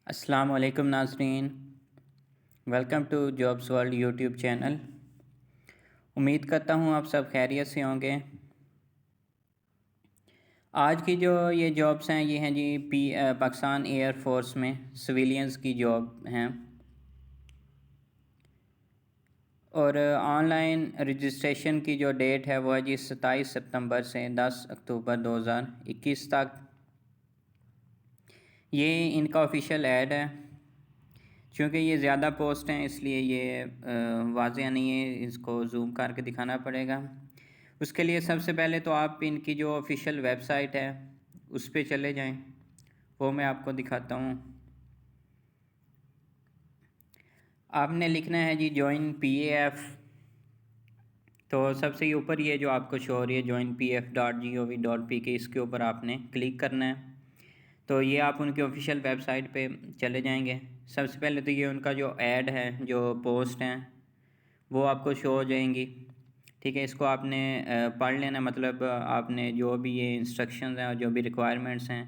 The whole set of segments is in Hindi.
अस्सलाम वालेकुम नाज़रीन, welcome to jobs world YouTube channel. उम्मीद करता हूँ आप सब खैरियत से होंगे। आज की जो ये जॉब्स हैं ये हैं जी पाकिस्तान एयर फोर्स में सिविलियंस की जॉब हैं और ऑनलाइन रजिस्ट्रेशन की जो डेट है वो है जी 27 सितंबर से 10 अक्टूबर 2021 तक। ये इनका ऑफिशियल ऐड है। चूँकि ये ज़्यादा पोस्ट हैं इसलिए ये वाज़ेह नहीं है, इसको जूम करके दिखाना पड़ेगा। उसके लिए सबसे पहले तो आप इनकी जो ऑफिशियल वेबसाइट है उस पर चले जाएं, वो मैं आपको दिखाता हूँ। आपने लिखना है जी जॉइन PAF। तो सबसे ऊपर ये जो आपको शो हो रही है joinpaf.gov.pk, इसके ऊपर आपने क्लिक करना है। तो ये आप उनकी ऑफिशियल वेबसाइट पे चले जाएंगे। सबसे पहले तो ये उनका जो ऐड है, जो पोस्ट हैं वो आपको शो हो जाएंगी। ठीक है, इसको आपने पढ़ लेना। मतलब आपने जो भी ये इंस्ट्रक्शंस हैं और जो भी रिक्वायरमेंट्स हैं,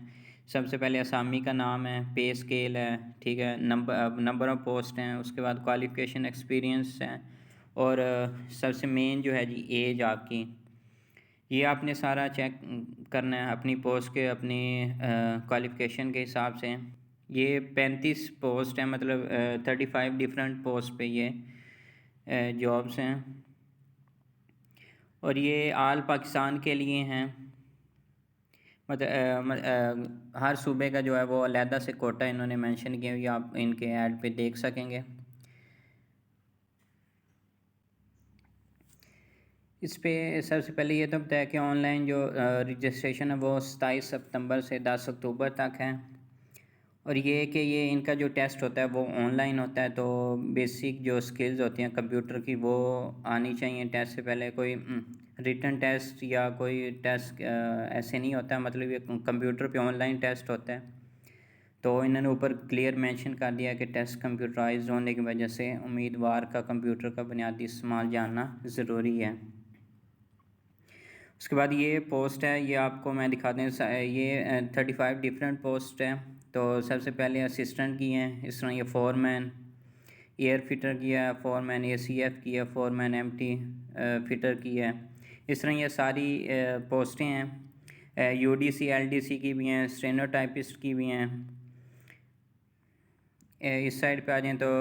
सबसे पहले असामी का नाम है, पे स्केल है, ठीक है, नंबर ऑफ़ पोस्ट हैं, उसके बाद क्वालिफ़िकेशन एक्सपीरियंस है और सबसे मेन जो है जी एज आपकी। ये आपने सारा चेक करना है अपनी पोस्ट के, अपनी क्वालिफ़िकेशन के हिसाब से। ये 35 पोस्ट हैं, मतलब 35 डिफरेंट पोस्ट पे ये जॉब्स हैं और ये आल पाकिस्तान के लिए हैं। मतलब हर सूबे का जो है वो अलहदा से कोटा इन्होंने मेंशन किया हुआ, ये आप इनके ऐड पे देख सकेंगे। इस पे सबसे पहले ये तो बताया कि ऑनलाइन जो रजिस्ट्रेशन है वो 27 सितंबर से 10 अक्टूबर तक है और ये कि ये इनका जो टेस्ट होता है वो ऑनलाइन होता है। तो बेसिक जो स्किल्स होती हैं कंप्यूटर की वो आनी चाहिए। टेस्ट से पहले कोई रिटन टेस्ट या कोई टेस्ट ऐसे नहीं होता, मतलब ये कंप्यूटर पे ऑनलाइन टेस्ट होता है। तो इन्होंने ऊपर क्लियर मेंशन कर दिया कि टेस्ट कंप्यूटराइज्ड होने की वजह से उम्मीदवार का कंप्यूटर का बुनियादी इस्तेमाल जानना ज़रूरी है। उसके बाद ये पोस्ट है, ये आपको मैं दिखा दें। ये 35 डिफरेंट पोस्ट है। तो सबसे पहले असिस्टेंट की हैं, इस तरह ये फोरमैन एयर फिटर की है, फोरमैन ACF की है, फोरमैन MT फिटर की है। इस तरह ये सारी पोस्टें हैं। UDC LDC की भी हैं, स्टेनोटाइपिस्ट की भी हैं। इस साइड पे आ जाएँ तो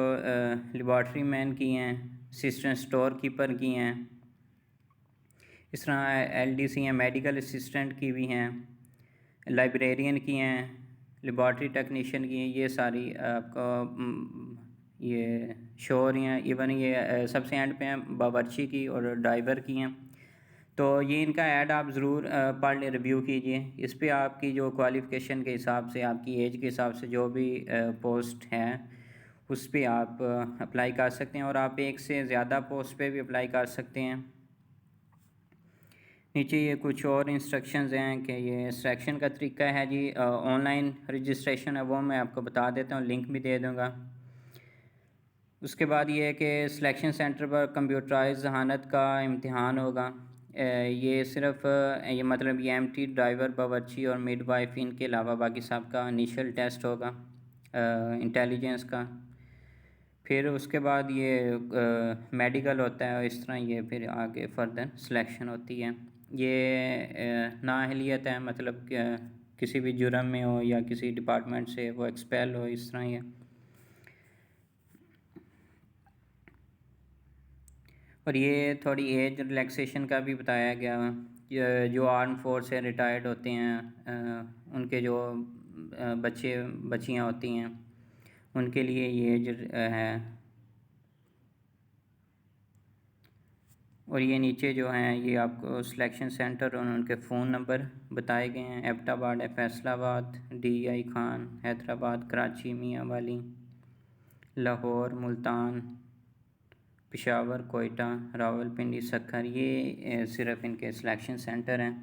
लेबॉर्ट्री मैन की हैं, असिस्टेंट स्टोर कीपर की हैं। इस तरह LDC हैं, मेडिकल असिस्टेंट की भी हैं, लाइब्रेरियन की हैं, लेबॉर्ट्री टेक्नीशियन की हैं। ये सारी आपको ये शो हो रही हैं। इवन ये सबसे एंड पे हैं बावर्ची की और ड्राइवर की हैं। तो ये इनका ऐड आप ज़रूर पढ़ लें, रिव्यू कीजिए। इस पे आपकी जो क्वालिफ़िकेशन के हिसाब से, आपकी एज के हिसाब से जो भी पोस्ट हैं उस पे आप अप्लाई कर सकते हैं और आप एक से ज़्यादा पोस्ट पे भी अप्लाई कर सकते हैं। नीचे ये कुछ और इंस्ट्रक्शंस हैं कि ये सिलेक्शन का तरीका है जी। ऑनलाइन रजिस्ट्रेशन है वो मैं आपको बता देता हूँ, लिंक भी दे दूँगा। उसके बाद ये है कि सिलेक्शन सेंटर पर कंप्यूटराइज जहानत का इम्तिहान होगा। ये सिर्फ ये मतलब ये MT ड्राइवर बावर्ची और मिडवाइफ इनके अलावा बाकी सब का इनिशियल टेस्ट होगा इंटेलिजेंस का। फिर उसके बाद ये मेडिकल होता है और इस तरह ये फिर आगे फर्दर सिलेक्शन होती है। ये नाअहलियत है, मतलब किसी भी जुर्म में हो या किसी डिपार्टमेंट से वो एक्सपेल हो, इस तरह ये। और ये थोड़ी एज रिलैक्सेशन का भी बताया गया। जो आर्म फोर्स से रिटायर्ड होते हैं उनके जो बच्चे बच्चियां होती हैं उनके लिए ये एज है। और ये नीचे जो हैं ये आपको सिलेक्शन सेंटर और उनके फ़ोन नंबर बताए गए हैं। एबटाबाद है, फैसलाबाद, DI खान, हैदराबाद, कराची, मियाँ वाली, लाहौर, मुल्तान, पेशावर, कोयटा, रावलपिंडी, सक्खर। ये सिर्फ इनके सिलेक्शन सेंटर हैं।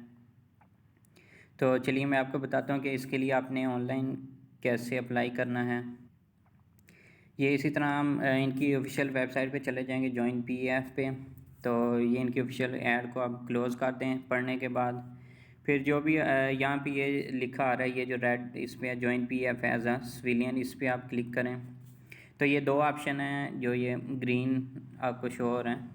तो चलिए मैं आपको बताता हूँ कि इसके लिए आपने ऑनलाइन कैसे अप्लाई करना है। ये इसी तरह हम इनकी ऑफिशियल वेबसाइट पे चले जाएंगे जॉइन PAF पे। तो ये इनकी ऑफिशियल ऐड को आप क्लोज़ कर दें पढ़ने के बाद। फिर जो भी यहाँ पे ये लिखा आ रहा है, ये जो रेड इस पर join PF as a civilian, इस पर आप क्लिक करें तो ये दो ऑप्शन हैं जो ये ग्रीन आपको शो हो रहे हैं।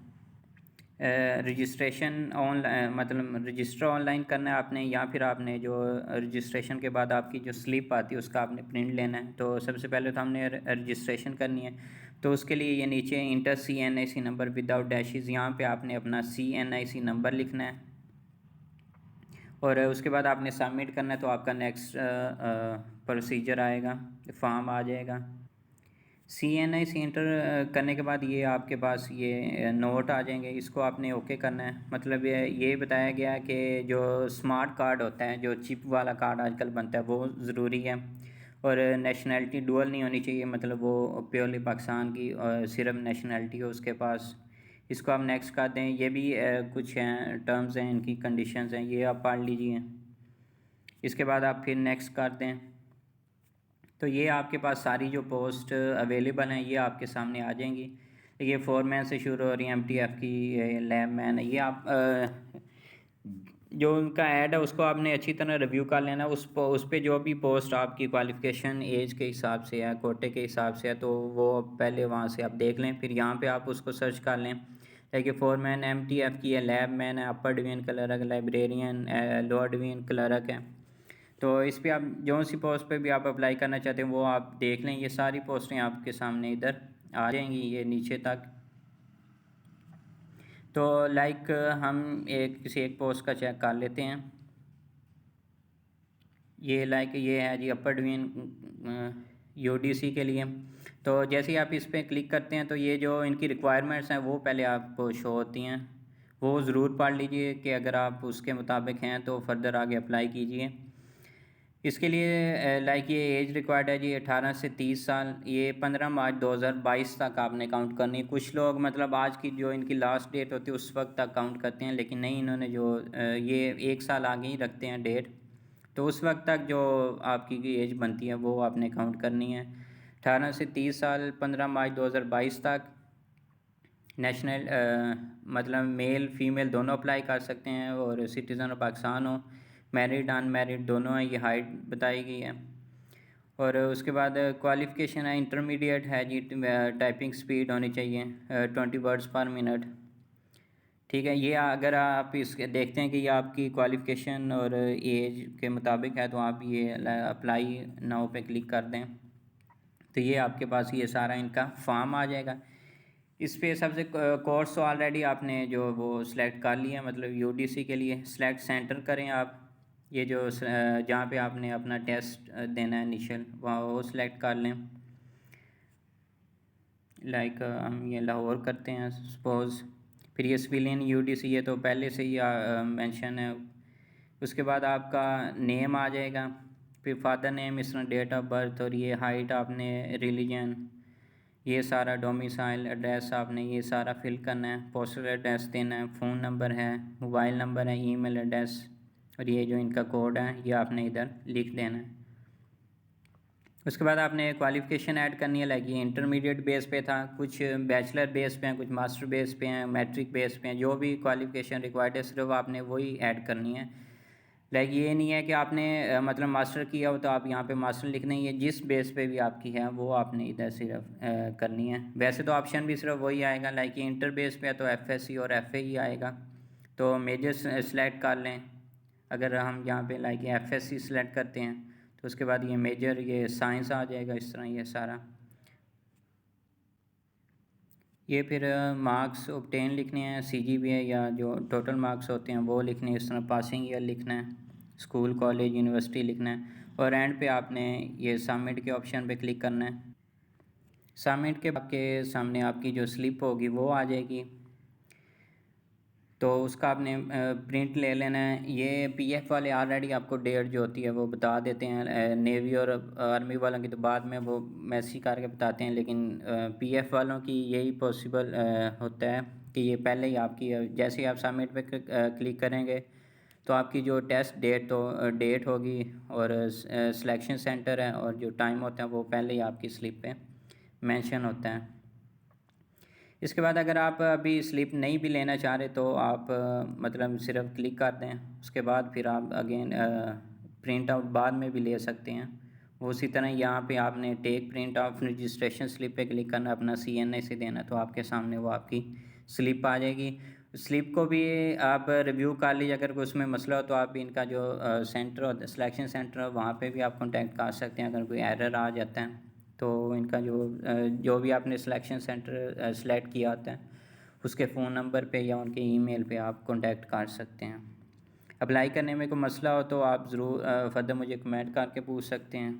रजिस्ट्रेशन ऑनलाइन मतलब रजिस्टर ऑनलाइन करना है आपने, या फिर आपने जो रजिस्ट्रेशन के बाद आपकी जो स्लिप आती है उसका आपने प्रिंट लेना है। तो सबसे पहले तो हमने रजिस्ट्रेशन करनी है, तो उसके लिए ये नीचे inter CNIC number without dashes, यहाँ पे आपने अपना CNIC नंबर लिखना है और उसके बाद आपने सबमिट करना है। तो आपका नेक्स्ट प्रोसीजर आएगा, फॉर्म आ जाएगा। CNIC इंटर करने के बाद ये आपके पास ये नोट आ जाएंगे, इसको आपने ओके करना है। मतलब ये बताया गया है कि जो स्मार्ट कार्ड होता है, जो चिप वाला कार्ड आजकल बनता है, वो ज़रूरी है और नेशनैलिटी डुअल नहीं होनी चाहिए, मतलब वो प्योरली पाकिस्तान की सिर्फ नेशनैलिटी हो उसके पास। इसको आप नेक्स्ट कर दें। ये भी कुछ हैं टर्म्स हैं, इनकी कंडीशंस हैं, ये आप पढ़ लीजिए। इसके बाद आप फिर नेक्स्ट कर दें तो ये आपके पास सारी जो पोस्ट अवेलेबल हैं ये आपके सामने आ जाएंगी। ये फोरमैन से शुरू हो रही है, MTF की लैब मैन, ये आप जो उनका ऐड है उसको आपने अच्छी तरह रिव्यू कर लेना। उस पे जो भी पोस्ट आपकी क्वालिफ़िकेशन एज के हिसाब से है, कोटे के हिसाब से है, तो वो पहले वहाँ से आप देख लें, फिर यहाँ पे आप उसको सर्च कर लें। देखिए फोरमैन MTF की है, लैब मैन है, upper division clerk, librarian, lower division clerk है। तो इस पर आप जो सी पोस्ट पे भी आप अप्लाई करना चाहते हैं वो आप देख लें। ये सारी पोस्टें आपके सामने इधर आ जाएंगी ये नीचे तक। तो लाइक हम किसी एक पोस्ट का चेक कर लेते हैं। ये लाइक ये है जी अपर डिवीजन UDC के लिए। तो जैसे ही आप इस पर क्लिक करते हैं तो ये जो इनकी रिक्वायरमेंट्स हैं वो पहले आपको शो होती हैं, वो ज़रूर पढ़ लीजिए कि अगर आप उसके मुताबिक हैं तो फर्दर आगे अप्लाई कीजिए। इसके लिए लाइक ये एज रिक्वायर्ड है जी 18 से 30 साल। ये 15 मार्च 2022 तक आपने काउंट करनी है। कुछ लोग मतलब आज की जो इनकी लास्ट डेट होती है उस वक्त तक काउंट करते हैं, लेकिन नहीं, इन्होंने जो ये 1 साल आगे ही रखते हैं डेट। तो उस वक्त तक जो आपकी एज बनती है वो आपने काउंट करनी है। 18 से 30 साल 15 मार्च 2022 तक। नेशनल मतलब मेल फीमेल दोनों अप्लाई कर सकते हैं और सिटीज़न ऑफ पाकिस्तान हो, मैरिड अनमैरिड दोनों है। ये हाइट बताई गई है और उसके बाद क्वालिफ़िकेशन है इंटरमीडिएट है जी। टाइपिंग स्पीड होनी चाहिए 20 वर्ड्स पर मिनट। ठीक है, ये अगर आप इसके देखते हैं कि ये आपकी क्वालिफ़िकेशन और एज के मुताबिक है तो आप ये अप्लाई नाउ पे क्लिक कर दें तो ये आपके पास ये सारा इनका फॉर्म आ जाएगा। इस पे सबसे कोर्स तो ऑलरेडी आपने जो वो सिलेक्ट कर लिया, मतलब UDC के लिए सिलेक्ट सेंटर करें आप। ये जो जहाँ पे आपने अपना टेस्ट देना है इनिशियल, वहाँ वो सिलेक्ट कर लें। लाइक हम ये लाहौर करते हैं सपोज़। फिर ये सिविलियन UDC ये तो पहले से ही मेंशन है। उसके बाद आपका नेम आ जाएगा, फिर फादर नेम, इस तरह डेट ऑफ बर्थ और ये हाइट आपने, रिलीजन, ये सारा डोमिसाइल एड्रेस आपने ये सारा फिल करना है। पोस्टल एड्रेस देना है, फ़ोन नंबर है, मोबाइल नंबर है, ईमेल एड्रेस और ये जो इनका कोड है ये आपने इधर लिख देना है। उसके बाद आपने क्वालिफ़िकेशन ऐड करनी है। लाइक ये इंटरमीडिएट बेस पे था, कुछ बैचलर बेस पे हैं, कुछ मास्टर बेस पे हैं, मैट्रिक बेस पे हैं। जो भी क्वालिफ़िकेशन रिक्वायर्ड है सिर्फ आपने वही ऐड करनी है। लाइक ये नहीं है कि आपने मतलब मास्टर किया हो तो आप यहाँ पे मास्टर लिखना ही है। जिस बेस पे भी आपकी है वो आपने इधर सिर्फ करनी है। वैसे तो ऑप्शन भी सिर्फ वही आएगा, लाइक ये इंटर बेस पे है तो FSC और FA ही आएगा। तो मेजर सेलेक्ट कर लें। अगर हम यहाँ पे लाइक FSC सेलेक्ट करते हैं तो उसके बाद ये मेजर ये साइंस आ जाएगा, इस तरह ये सारा। ये फिर मार्क्स ऑब्टेन लिखने हैं, CGPA या जो टोटल मार्क्स होते हैं वो लिखने हैं। इस तरह पासिंग ईयर लिखना है, स्कूल कॉलेज यूनिवर्सिटी लिखना है और एंड पे आपने ये सबमिट के ऑप्शन पे क्लिक करना है। सबमिट के आपके सामने आपकी जो स्लिप होगी वो आ जाएगी, तो उसका आपने प्रिंट ले लेना है। ये PF वाले ऑलरेडी आपको डेट जो होती है वो बता देते हैं। नेवी और आर्मी वालों की तो बाद में वो मैसेज करके बताते हैं, लेकिन PF वालों की यही पॉसिबल होता है कि ये पहले ही आपकी जैसे ही आप सबमिट पे क्लिक करेंगे तो आपकी जो टेस्ट डेट होगी और सिलेक्शन सेंटर है और जो टाइम होता है वो पहले ही आपकी स्लिप पे मेंशन होता है। इसके बाद अगर आप अभी स्लिप नहीं भी लेना चाह रहे तो आप मतलब सिर्फ क्लिक कर दें, उसके बाद फिर आप अगेन प्रिंट आउट बाद में भी ले सकते हैं। वो उसी तरह यहाँ पे आपने take print of registration slip पे क्लिक करना, अपना CNA से देना, तो आपके सामने वो आपकी स्लिप आ जाएगी। स्लिप को भी आप रिव्यू कर लीजिए, अगर कोई उसमें मसला हो तो आप इनका जो सेंटर हो, सिलेक्शन सेंटर हो, वहाँ पे भी आप कांटेक्ट कर सकते हैं अगर कोई एरर आ जाता है। तो इनका जो भी आपने सिलेक्शन सेंटर सेलेक्ट किया होता है उसके फ़ोन नंबर पे या उनके ईमेल पे आप कांटेक्ट कर सकते हैं। अप्लाई करने में कोई मसला हो तो आप ज़रूर फर्दर मुझे कमेंट करके पूछ सकते हैं।